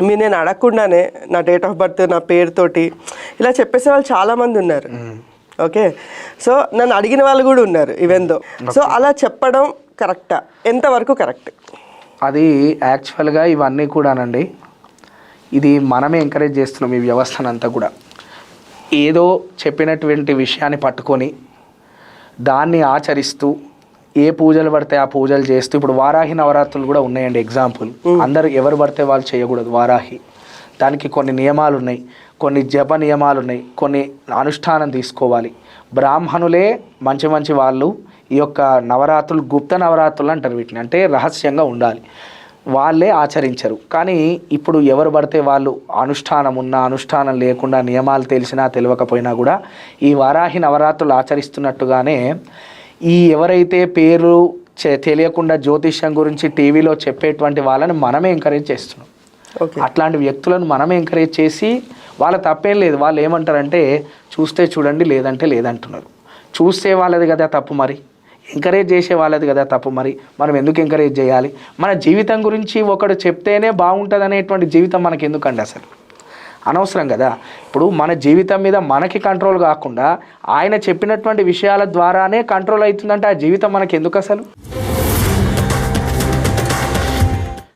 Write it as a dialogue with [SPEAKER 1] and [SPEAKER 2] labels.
[SPEAKER 1] మీరు నేను అడగకుండానే నా డేట్ ఆఫ్ బర్త్ నా పేరుతోటి ఇలా చెప్పేసే వాళ్ళు చాలామంది ఉన్నారు. ఓకే, సో నన్ను అడిగిన వాళ్ళు కూడా ఉన్నారు ఈవెందో. సో అలా చెప్పడం కరెక్టా, ఎంతవరకు కరెక్ట్?
[SPEAKER 2] అది యాక్చువల్గా ఇవన్నీ కూడానండి, ఇది మనమే ఎంకరేజ్ చేస్తున్నాం ఈ వ్యవస్థనంతా కూడా. ఏదో చెప్పినటువంటి విషయాన్ని పట్టుకొని దాన్ని ఆచరిస్తూ ఏ పూజలు పడితే ఆ పూజలు చేస్తూ, ఇప్పుడు వారాహి నవరాత్రులు కూడా ఉన్నాయండి ఎగ్జాంపుల్. అందరు ఎవరు పడితే వాళ్ళు చేయకూడదు వారాహి. దానికి కొన్ని నియమాలు ఉన్నాయి, కొన్ని జప నియమాలు ఉన్నాయి, కొన్ని అనుష్ఠానం తీసుకోవాలి. బ్రాహ్మణులే మంచి మంచి వాళ్ళు ఈ యొక్క నవరాత్రులు గుప్త నవరాత్రులు అంటారు వీటిని, అంటే రహస్యంగా ఉండాలి, వాళ్ళే ఆచరించరు. కానీ ఇప్పుడు ఎవరు పడితే వాళ్ళు అనుష్ఠానం ఉన్నా అనుష్ఠానం లేకుండా నియమాలు తెలిసినా తెలియకపోయినా కూడా ఈ వారాహి నవరాత్రులు ఆచరిస్తున్నట్టుగానే ఈ ఎవరైతే పేరు తెలియకుండా జ్యోతిష్యం గురించి టీవీలో చెప్పేటువంటి వాళ్ళని మనమే ఎంకరేజ్ చేస్తున్నాం. అట్లాంటి వ్యక్తులను మనమే ఎంకరేజ్ చేసి, వాళ్ళ తప్పేం లేదు. వాళ్ళు ఏమంటారంటే చూస్తే చూడండి లేదంటే లేదంటున్నారు. చూస్తే వాళ్ళది కదా తప్పు, మరి ఎంకరేజ్ చేసే వాళ్ళది కదా తప్పు. మరి మనం ఎందుకు ఎంకరేజ్ చేయాలి? మన జీవితం గురించి ఒకడు చెప్తేనే బాగుంటుంది అనేటువంటి జీవితం మనకి ఎందుకండి? అసలు అనవసరం కదా. ఇప్పుడు మన జీవితం మీద మనకి కంట్రోల్ కాకుండా ఆయన చెప్పినటువంటి విషయాల ద్వారానే కంట్రోల్ అవుతుందంటే ఆ జీవితం మనకి ఎందుకు అసలు?